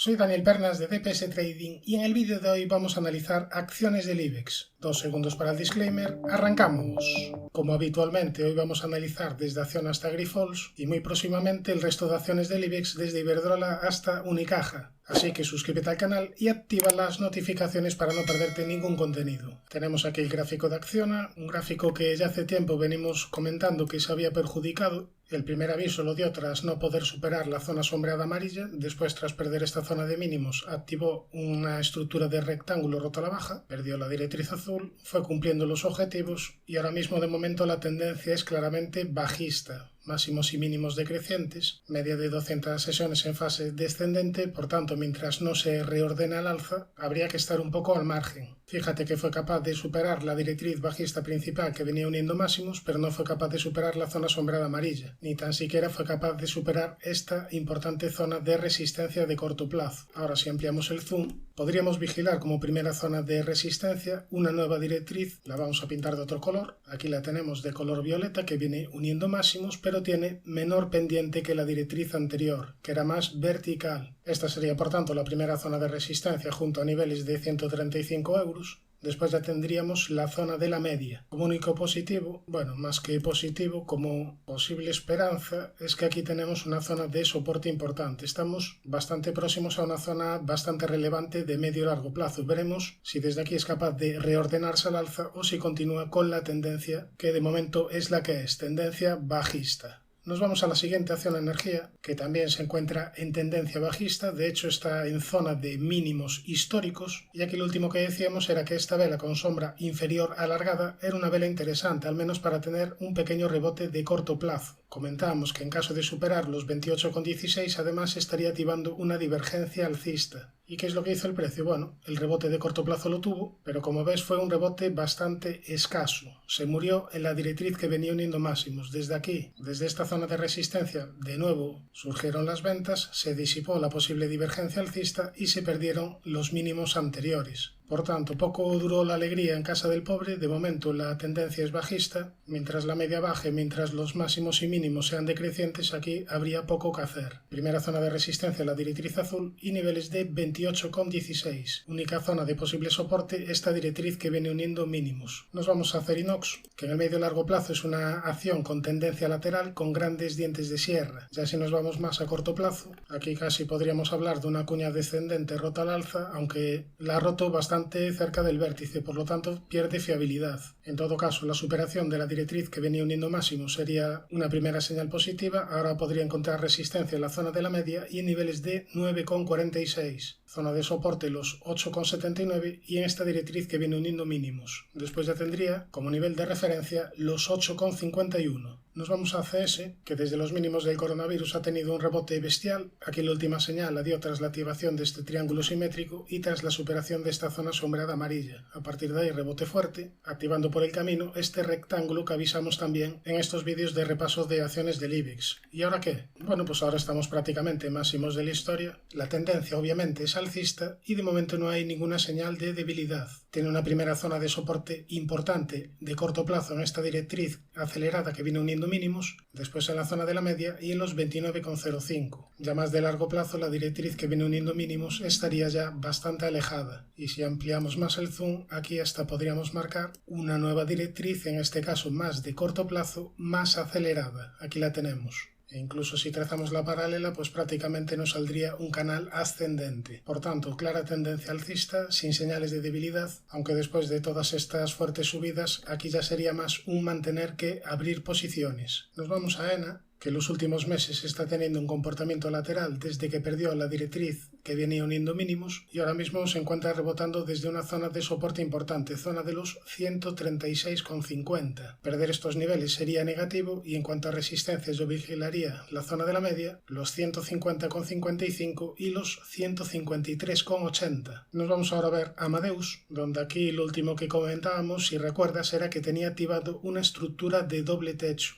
Soy Daniel Pernas de DPS Trading y en el vídeo de hoy vamos a analizar acciones del IBEX. 2 segundos para el disclaimer, ¡arrancamos! Como habitualmente, hoy vamos a analizar desde Acciona hasta Grifols y muy próximamente el resto de acciones del IBEX desde Iberdrola hasta Unicaja. Así que suscríbete al canal y activa las notificaciones para no perderte ningún contenido. Tenemos aquí el gráfico de Acciona, un gráfico que ya hace tiempo venimos comentando que se había perjudicado. El primer aviso lo dio tras no poder superar la zona sombreada amarilla, después tras perder esta zona de mínimos activó una estructura de rectángulo roto a la baja, perdió la directriz azul, fue cumpliendo los objetivos y ahora mismo de momento la tendencia es claramente bajista. Máximos y mínimos decrecientes, media de 200 sesiones en fase descendente, por tanto mientras no se reordena al alza habría que estar un poco al margen. Fíjate que fue capaz de superar la directriz bajista principal que venía uniendo máximos, pero no fue capaz de superar la zona sombreada amarilla, ni tan siquiera fue capaz de superar esta importante zona de resistencia de corto plazo. Ahora si ampliamos el zoom, podríamos vigilar como primera zona de resistencia una nueva directriz, la vamos a pintar de otro color, aquí la tenemos de color violeta que viene uniendo máximos, pero tiene menor pendiente que la directriz anterior, que era más vertical. Esta sería por tanto la primera zona de resistencia junto a niveles de 135 euros. Después ya tendríamos la zona de la media. Como único positivo, bueno, más que positivo, como posible esperanza, es que aquí tenemos una zona de soporte importante. Estamos bastante próximos a una zona bastante relevante de medio y largo plazo. Veremos si desde aquí es capaz de reordenarse al alza o si continúa con la tendencia que de momento es la que es, tendencia bajista. Nos vamos a la siguiente acción, energía, que también se encuentra en tendencia bajista, de hecho está en zona de mínimos históricos, y aquí lo último que decíamos era que esta vela con sombra inferior alargada era una vela interesante, al menos para tener un pequeño rebote de corto plazo. Comentábamos que en caso de superar los 28,16 además estaría activando una divergencia alcista. ¿Y qué es lo que hizo el precio? Bueno, el rebote de corto plazo lo tuvo, pero como ves fue un rebote bastante escaso. Se murió en la directriz que venía uniendo máximos. Desde aquí, desde esta zona de resistencia, de nuevo surgieron las ventas, se disipó la posible divergencia alcista y se perdieron los mínimos anteriores. Por tanto, poco duró la alegría en casa del pobre, de momento la tendencia es bajista, mientras la media baje, mientras los máximos y mínimos sean decrecientes, aquí habría poco que hacer. Primera zona de resistencia la directriz azul y niveles de 28,16. Única zona de posible soporte esta directriz que viene uniendo mínimos. Nos vamos a Acerinox, que en el medio largo plazo es una acción con tendencia lateral con grandes dientes de sierra. Ya si nos vamos más a corto plazo, aquí casi podríamos hablar de una cuña descendente rota al alza, aunque la ha roto bastante cerca del vértice, por lo tanto pierde fiabilidad. En todo caso, la superación de la directriz que venía uniendo máximos sería una primera señal positiva, ahora podría encontrar resistencia en la zona de la media y en niveles de 9,46. Zona de soporte los 8,79 y en esta directriz que viene uniendo mínimos. Después ya tendría como nivel de referencia los 8,51. Nos vamos a CS, que desde los mínimos del coronavirus ha tenido un rebote bestial. Aquí la última señal la dio tras la activación de este triángulo simétrico y tras la superación de esta zona sombreada amarilla. A partir de ahí rebote fuerte, activando por el camino este rectángulo que avisamos también en estos vídeos de repaso de acciones del IBEX. ¿Y ahora qué? Bueno, pues ahora estamos prácticamente máximos de la historia. La tendencia obviamente es alcista y de momento no hay ninguna señal de debilidad. Tiene una primera zona de soporte importante de corto plazo en esta directriz acelerada que viene uniendo mínimos, después en la zona de la media y en los 29,05. Ya más de largo plazo la directriz que viene uniendo mínimos estaría ya bastante alejada y si ampliamos más el zoom aquí hasta podríamos marcar una nueva directriz, en este caso más de corto plazo, más acelerada. Aquí la tenemos. E incluso si trazamos la paralela, pues prácticamente nos saldría un canal ascendente. Por tanto, clara tendencia alcista, sin señales de debilidad, aunque después de todas estas fuertes subidas, aquí ya sería más un mantener que abrir posiciones. Nos vamos a ENA, que en los últimos meses está teniendo un comportamiento lateral desde que perdió la directriz que venía uniendo mínimos y ahora mismo se encuentra rebotando desde una zona de soporte importante, zona de los 136,50. Perder estos niveles sería negativo y en cuanto a resistencias yo vigilaría la zona de la media, los 150,55 y los 153,80. Nos vamos ahora a ver Amadeus, donde aquí lo último que comentábamos, si recuerdas, era que tenía activado una estructura de doble techo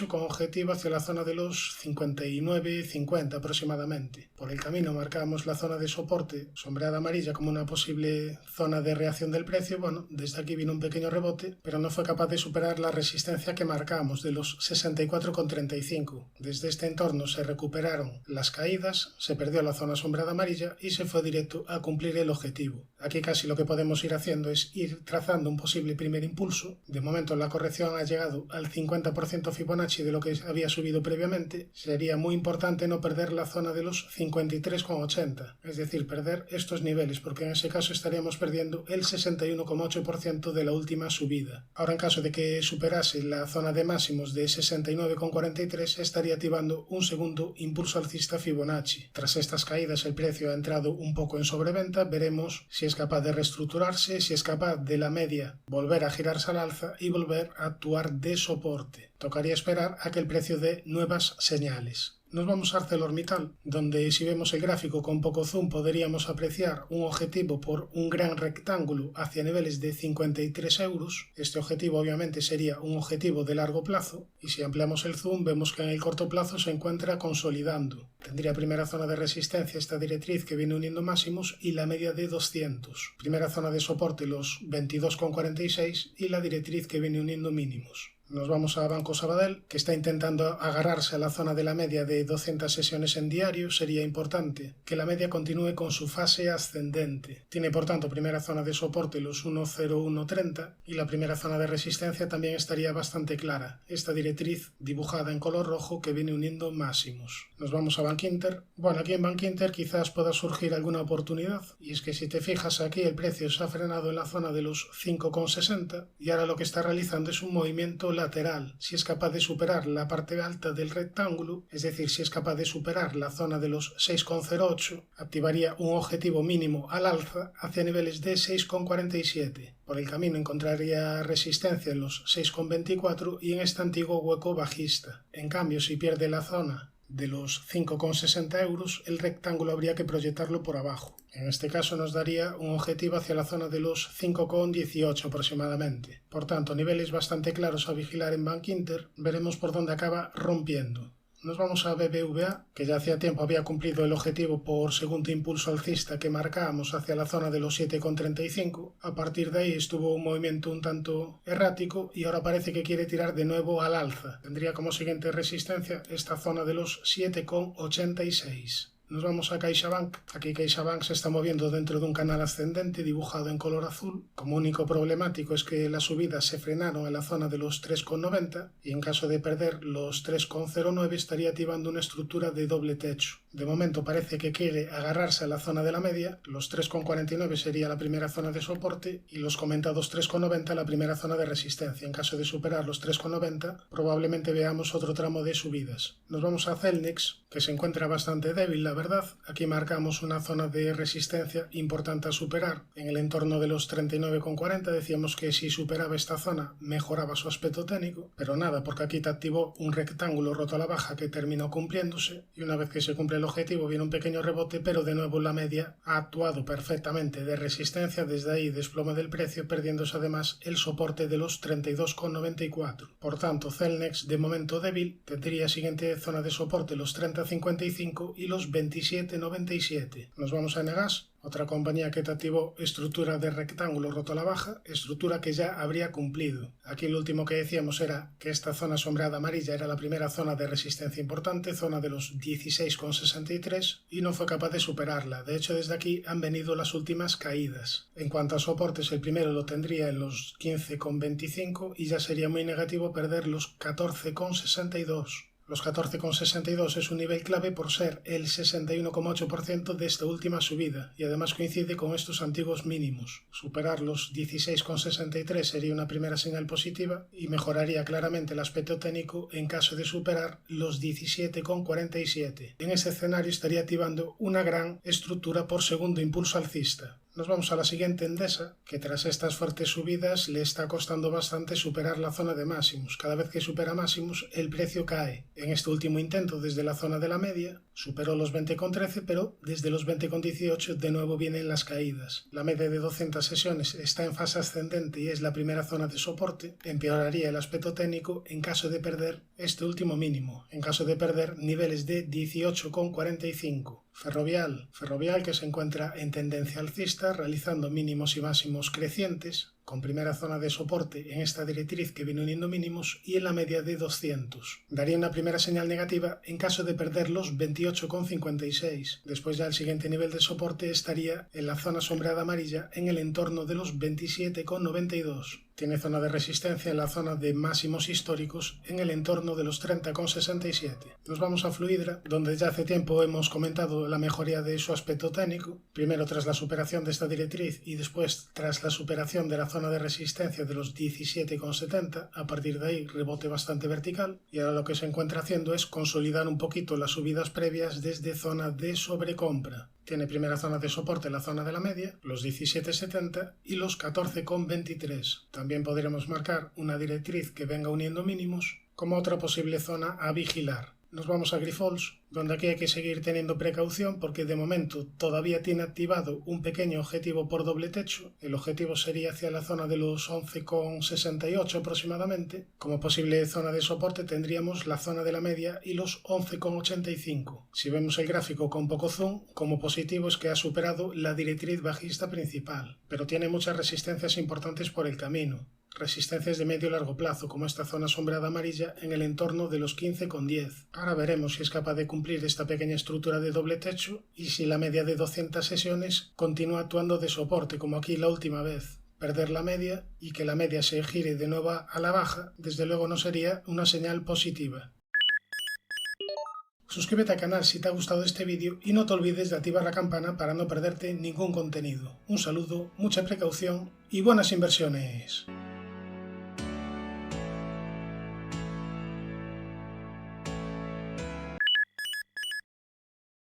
con objetivo hacia la zona de los 59,50 aproximadamente. Por el camino marcábamos la zona de soporte sombreada amarilla como una posible zona de reacción del precio, bueno, desde aquí vino un pequeño rebote, pero no fue capaz de superar la resistencia que marcábamos de los 64,35. Desde este entorno se recuperaron las caídas, se perdió la zona sombreada amarilla y se fue directo a cumplir el objetivo. Aquí casi lo que podemos ir haciendo es ir trazando un posible primer impulso. De momento la corrección ha llegado al 50% Fibonacci de lo que había subido previamente. Sería muy importante no perder la zona de los 53,80, es decir, perder estos niveles, porque en ese caso estaríamos perdiendo el 61,8% de la última subida. Ahora, en caso de que superase la zona de máximos de 69,43, estaría activando un segundo impulso alcista Fibonacci. Tras estas caídas el precio ha entrado un poco en sobreventa, veremos si es capaz de reestructurarse, si es capaz de la media volver a girarse al alza y volver a actuar de soporte. Tocaría esperar a que el precio dé nuevas señales. Nos vamos a ArcelorMittal, donde si vemos el gráfico con poco zoom podríamos apreciar un objetivo por un gran rectángulo hacia niveles de 53 euros. Este objetivo obviamente sería un objetivo de largo plazo y si ampliamos el zoom vemos que en el corto plazo se encuentra consolidando. Tendría primera zona de resistencia esta directriz que viene uniendo máximos y la media de 200. Primera zona de soporte los 22,46 y la directriz que viene uniendo mínimos. Nos vamos a Banco Sabadell, que está intentando agarrarse a la zona de la media de 200 sesiones en diario. Sería importante que la media continúe con su fase ascendente. Tiene por tanto primera zona de soporte los 1,0130 y la primera zona de resistencia también estaría bastante clara. Esta directriz dibujada en color rojo que viene uniendo máximos. Nos vamos a Bankinter. Bueno, aquí en Bankinter quizás pueda surgir alguna oportunidad y es que si te fijas aquí el precio se ha frenado en la zona de los 5,60 y ahora lo que está realizando es un movimiento lateral. Si es capaz de superar la parte alta del rectángulo, es decir, si es capaz de superar la zona de los 6,08, activaría un objetivo mínimo al alza hacia niveles de 6,47. Por el camino encontraría resistencia en los 6,24 y en este antiguo hueco bajista. En cambio, si pierde la zona de los 5,60 euros, el rectángulo habría que proyectarlo por abajo. En este caso nos daría un objetivo hacia la zona de los 5,18 aproximadamente. Por tanto, niveles bastante claros a vigilar en Bankinter. Veremos por dónde acaba rompiendo. Nos vamos a BBVA, que ya hacía tiempo había cumplido el objetivo por segundo impulso alcista que marcábamos hacia la zona de los 7,35. A partir de ahí estuvo un movimiento un tanto errático y ahora parece que quiere tirar de nuevo al alza. Tendría como siguiente resistencia esta zona de los 7,86. Nos vamos a CaixaBank. Aquí CaixaBank se está moviendo dentro de un canal ascendente dibujado en color azul. Como único problemático es que las subidas se frenaron en la zona de los 3,90 y en caso de perder los 3,09 estaría activando una estructura de doble techo. De momento parece que quiere agarrarse a la zona de la media. Los 3,49 sería la primera zona de soporte y los comentados 3,90 la primera zona de resistencia. En caso de superar los 3,90 probablemente veamos otro tramo de subidas. Nos vamos a Celnex, que se encuentra bastante débil, la verdad. Aquí marcamos una zona de resistencia importante a superar en el entorno de los 39,40. Decíamos que si superaba esta zona mejoraba su aspecto técnico, pero nada, porque aquí te activó un rectángulo roto a la baja que terminó cumpliéndose y una vez que se cumple el objetivo viene un pequeño rebote, pero de nuevo la media ha actuado perfectamente de resistencia. Desde ahí desplome del precio, perdiéndose además el soporte de los 32,94. Por tanto, Celnex de momento débil. Tendría siguiente zona de soporte los 30,55 y los 27,97. Nos vamos a Enagás, otra compañía que te activó estructura de rectángulo roto a la baja, estructura que ya habría cumplido. Aquí lo último que decíamos era que esta zona sombreada amarilla era la primera zona de resistencia importante, zona de los 16,63, y no fue capaz de superarla. De hecho, desde aquí han venido las últimas caídas. En cuanto a soportes, el primero lo tendría en los 15,25 y ya sería muy negativo perder los 14,62. Los 14,62 es un nivel clave por ser el 61,8% de esta última subida y además coincide con estos antiguos mínimos. Superar los 16,63 sería una primera señal positiva y mejoraría claramente el aspecto técnico en caso de superar los 17,47. En ese escenario estaría activando una gran estructura por segundo impulso alcista. Nos vamos a la siguiente, Endesa, que tras estas fuertes subidas le está costando bastante superar la zona de máximos. Cada vez que supera máximos, el precio cae. En este último intento, desde la zona de la media, superó los 20,13, pero desde los 20,18 de nuevo vienen las caídas. La media de 200 sesiones está en fase ascendente y es la primera zona de soporte. Empeoraría el aspecto técnico en caso de perder este último mínimo, en caso de perder niveles de 18,45. Ferrovial que se encuentra en tendencia alcista, realizando mínimos y máximos crecientes, con primera zona de soporte en esta directriz que viene uniendo mínimos y en la media de 200. Daría una primera señal negativa en caso de perder los 28,56. Después ya el siguiente nivel de soporte estaría en la zona sombreada amarilla en el entorno de los 27,92. Tiene zona de resistencia en la zona de máximos históricos en el entorno de los 30,67. Nos vamos a Fluidra, donde ya hace tiempo hemos comentado la mejoría de su aspecto técnico, primero tras la superación de esta directriz y después tras la superación de la zona de resistencia de los 17,70, a partir de ahí rebote bastante vertical, y ahora lo que se encuentra haciendo es consolidar un poquito las subidas previas desde zona de sobrecompra. Tiene primera zona de soporte en la zona de la media, los 17,70 y los 14,23. También podremos marcar una directriz que venga uniendo mínimos como otra posible zona a vigilar. Nos vamos a Grifols, donde aquí hay que seguir teniendo precaución porque de momento todavía tiene activado un pequeño objetivo por doble techo. El objetivo sería hacia la zona de los 11,68 aproximadamente. Como posible zona de soporte tendríamos la zona de la media y los 11,85. Si vemos el gráfico con poco zoom, como positivo es que ha superado la directriz bajista principal, pero tiene muchas resistencias importantes por el camino. Resistencias de medio y largo plazo, como esta zona sombreada amarilla en el entorno de los 15,10. Ahora veremos si es capaz de cumplir esta pequeña estructura de doble techo y si la media de 200 sesiones continúa actuando de soporte, como aquí la última vez. Perder la media y que la media se gire de nuevo a la baja, desde luego no sería una señal positiva. Suscríbete al canal si te ha gustado este vídeo y no te olvides de activar la campana para no perderte ningún contenido. Un saludo, mucha precaución y buenas inversiones.